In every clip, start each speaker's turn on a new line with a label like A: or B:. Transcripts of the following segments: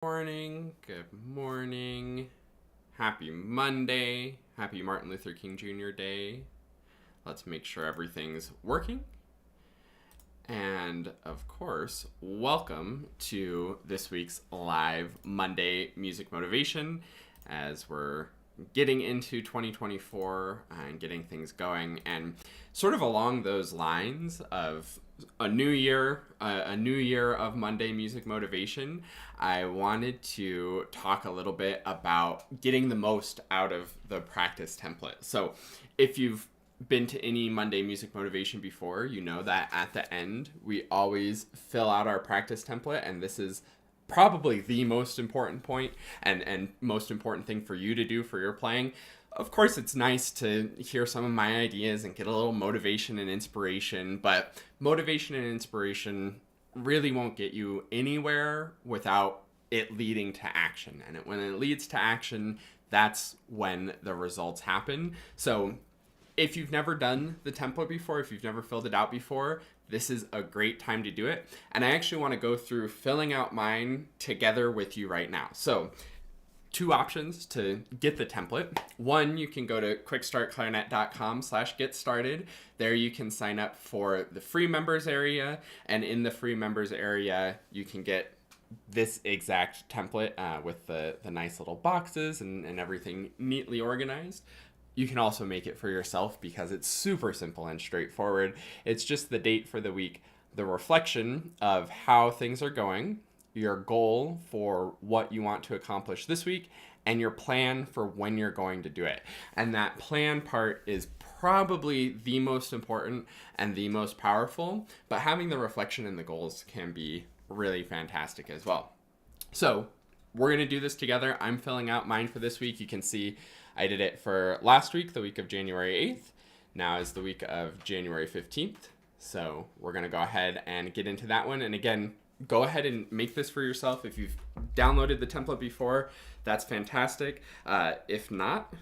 A: Good morning. Happy Monday. Happy Martin Luther King Jr. Day. Let's make sure everything's working. And of course, welcome to this week's live Monday Music Motivation as we're getting into 2024 and getting things going. And sort of along those lines of a new year of Monday Music Motivation, I wanted to talk a little bit about getting the most out of the practice template. So if you've been to any Monday Music Motivation before, you know that at the end, we always fill out our practice template, and this is probably the most important point and most important thing for you to do for your playing. Of course, it's nice to hear some of my ideas and get a little motivation and inspiration, but motivation and inspiration really won't get you anywhere without it leading to action. And when it leads to action, that's when the results happen. So if you've never done the template before, if you've never filled it out before, this is a great time to do it. And I actually want to go through filling out mine together with you right now. So two options to get the template. One, you can go to quickstartclarinet.com/get started. There you can sign up for the free members area. And in the free members area, you can get this exact template with the nice little boxes and everything neatly organized. You can also make it for yourself because it's super simple and straightforward. It's just the date for the week, the reflection of how things are going, your goal for what you want to accomplish this week, and your plan for when you're going to do it. And that plan part is probably the most important and the most powerful, but having the reflection and the goals can be really fantastic as well. So we're going to do this together. I'm filling out mine for this week. You can see I did it for last week, the week of January 8th. Now is the week of January 15th. So we're going to go ahead and get into that one. And again, go ahead and make this for yourself. If you've downloaded the template before, that's fantastic. If not,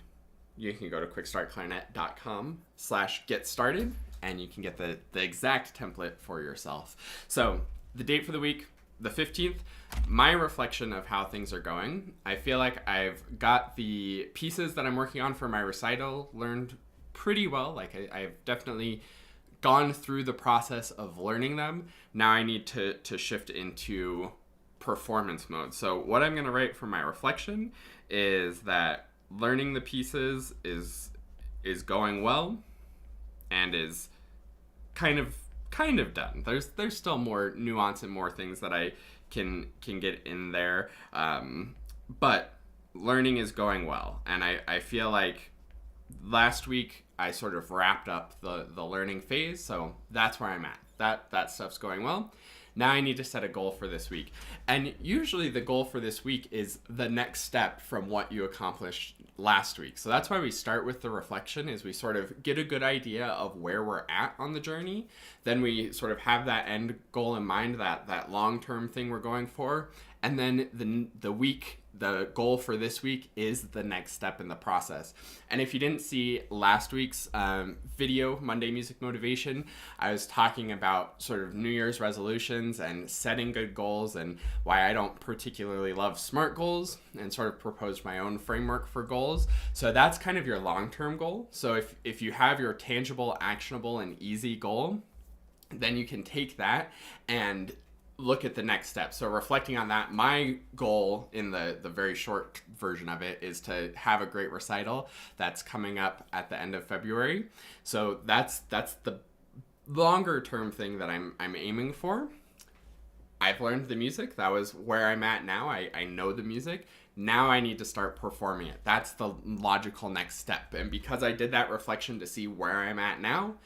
A: you can go to quickstartclarinet.com/get started and you can get the exact template for yourself. So the date for the week, the 15th, my reflection of how things are going. I feel like I've got the pieces that I'm working on for my recital learned pretty well. Like I've definitely gone through the process of learning them. Now I need to shift into performance mode. So what I'm going to write for my reflection is that learning the pieces is going well and is kind of done. There's still more nuance and more things that I can get in there, but learning is going well. And I feel like last week I sort of wrapped up the learning phase, so that's where I'm at. That stuff's going well. Now I need to set a goal for this week. And usually the goal for this week is the next step from what you accomplished last week. So that's why we start with the reflection, is we sort of get a good idea of where we're at on the journey. Then we sort of have that end goal in mind, that long-term thing we're going for. And then the goal for this week is the next step in the process. And if you didn't see last week's video, Monday Music Motivation, I was talking about sort of New Year's resolutions and setting good goals and why I don't particularly love SMART goals, and sort of proposed my own framework for goals. So that's kind of your long-term goal. So if you have your tangible, actionable, and easy goal, then you can take that and look at the next step. So reflecting on that, my goal in the very short version of it is to have a great recital that's coming up at the end of February. So that's the longer term thing that I'm aiming for. I've learned the music. That was where I'm at now. I know the music. Now I need to start performing it. That's the logical next step. And because I did that reflection to see where I'm at now,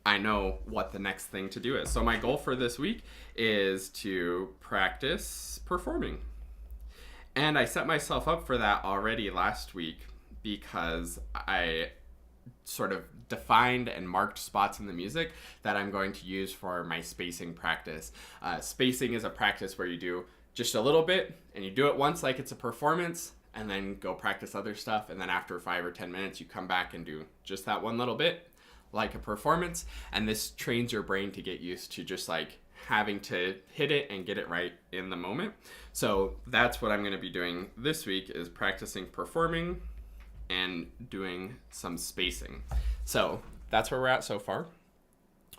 A: I know what the next thing to do is. So my goal for this week is to practice performing. And I set myself up for that already last week because I sort of defined and marked spots in the music that I'm going to use for my spacing practice. Spacing is a practice where you do just a little bit and you do it once like it's a performance, and then go practice other stuff. And then after 5 or 10 minutes, you come back and do just that one little bit like a performance. And this trains your brain to get used to just like having to hit it and get it right in the moment. So that's what I'm going to be doing this week, is practicing performing and doing some spacing. So that's where we're at so far.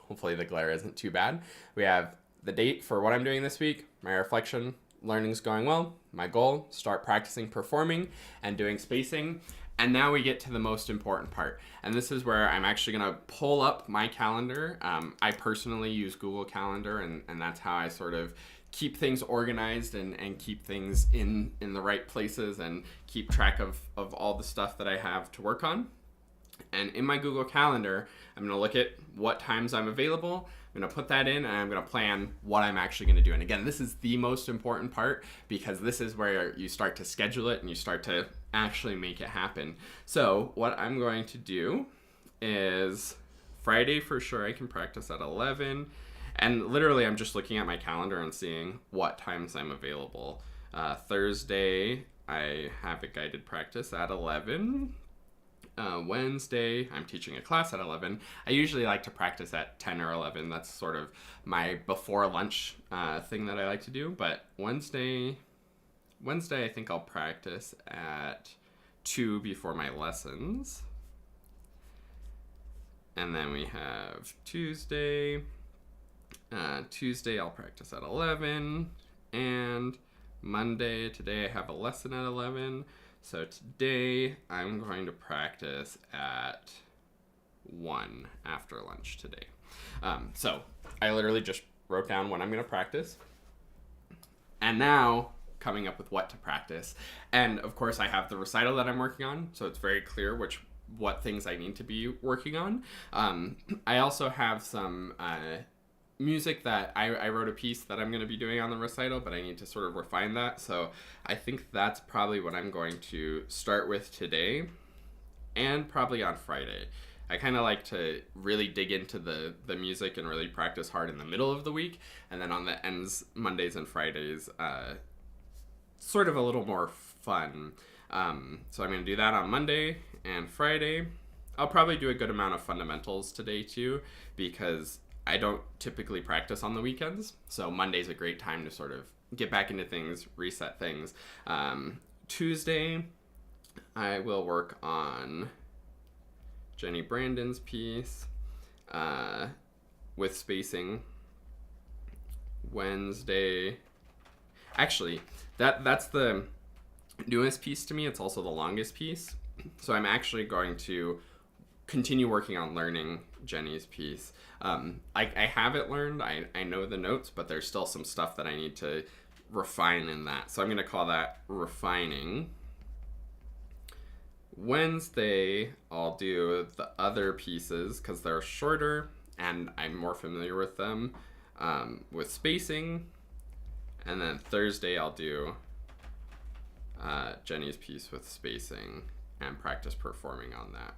A: Hopefully the glare isn't too bad. We have the date for what I'm doing this week, my reflection, learning's going well, my goal, start practicing performing and doing spacing. And now we get to the most important part. And this is where I'm actually going to pull up my calendar. I personally use Google Calendar, and that's how I sort of keep things organized and keep things in the right places and keep track of all the stuff that I have to work on. And in my Google Calendar, I'm going to look at what times I'm available. I'm going to put that in, and I'm going to plan what I'm actually going to do. And again, this is the most important part, because this is where you start to schedule it and you start to actually make it happen. So what I'm going to do is Friday for sure I can practice at 11. And literally I'm just looking at my calendar and seeing what times I'm available. Thursday I have a guided practice at 11. Wednesday, I'm teaching a class at 11. I usually like to practice at 10 or 11. That's sort of my before lunch thing that I like to do. But Wednesday, I think I'll practice at 2 before my lessons. And then we have Tuesday. Tuesday, I'll practice at 11. And Monday, today I have a lesson at 11. So today I'm going to practice at 1 after lunch today. So I literally just wrote down when I'm going to practice. And now coming up with what to practice. And of course I have the recital that I'm working on, so it's very clear what things I need to be working on. I also have some music that I wrote a piece that I'm going to be doing on the recital, but I need to sort of refine that. So I think that's probably what I'm going to start with today and probably on Friday. I kind of like to really dig into the music and really practice hard in the middle of the week. And then on the ends, Mondays and Fridays, sort of a little more fun. So I'm going to do that on Monday and Friday. I'll probably do a good amount of fundamentals today too, because I don't typically practice on the weekends, so Monday's a great time to sort of get back into things, reset things. Tuesday, I will work on Jenny Brandon's piece with spacing. Wednesday, actually, that's the newest piece to me. It's also the longest piece, so I'm actually going to continue working on learning Jenny's piece. I have it learned, I know the notes, but there's still some stuff that I need to refine in that. So I'm going to call that refining. Wednesday, I'll do the other pieces because they're shorter and I'm more familiar with them, with spacing. And then Thursday, I'll do Jenny's piece with spacing and practice performing on that.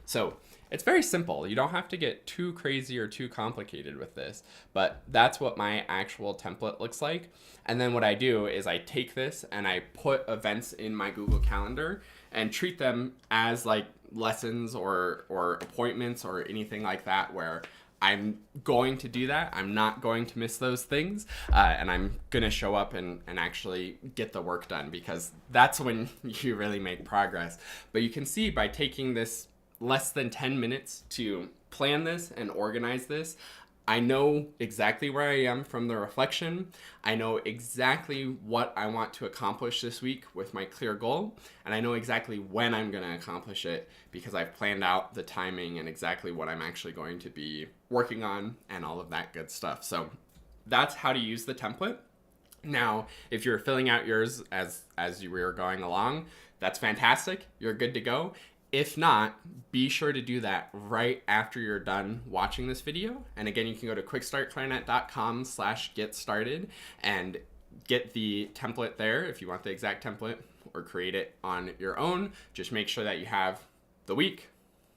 A: So it's very simple. You don't have to get too crazy or too complicated with this, but that's what my actual template looks like. And then what I do is I take this and I put events in my Google Calendar and treat them as like lessons or appointments or anything like that, where I'm going to do that. I'm not going to miss those things. And I'm going to show up and actually get the work done, because that's when you really make progress. But you can see by taking this less than 10 minutes to plan this and organize this, I know exactly where I am from the reflection. I know exactly what I want to accomplish this week with my clear goal. And I know exactly when I'm going to accomplish it, because I've planned out the timing and exactly what I'm actually going to be working on and all of that good stuff. So that's how to use the template. Now, if you're filling out yours as you were going along, that's fantastic. You're good to go. If not, be sure to do that right after you're done watching this video. And again, you can go to quickstartclarinet.com/get-started and get the template there if you want the exact template, or create it on your own. Just make sure that you have the week,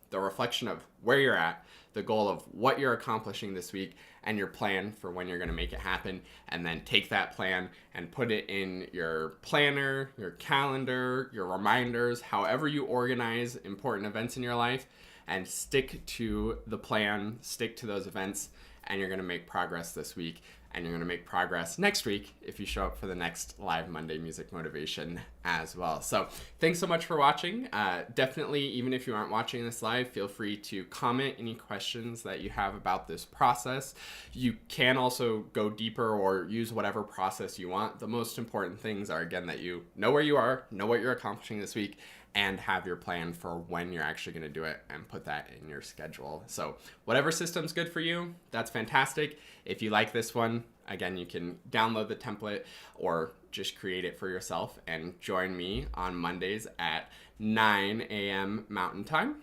A: the reflection of where you're at, the goal of what you're accomplishing this week, and your plan for when you're going to make it happen. And then take that plan and put it in your planner, your calendar, your reminders, however you organize important events in your life, and stick to the plan, stick to those events, and you're going to make progress this week. and you're going to make progress next week if you show up for the next live Monday Music Motivation as well. So thanks so much for watching. Definitely, even if you aren't watching this live, feel free to comment any questions that you have about this process. You can also go deeper or use whatever process you want. The most important things are, again, that you know where you are, know what you're accomplishing this week, and have your plan for when you're actually going to do it and put that in your schedule. So whatever system's good for you, that's fantastic. If you like this one, again, you can download the template or just create it for yourself and join me on Mondays at 9 a.m. Mountain Time,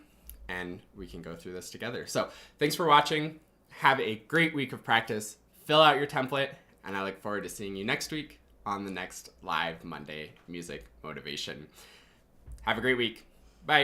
A: and we can go through this together. So thanks for watching. Have a great week of practice. Fill out your template, and I look forward to seeing you next week on the next live Monday Music Motivation. Have a great week.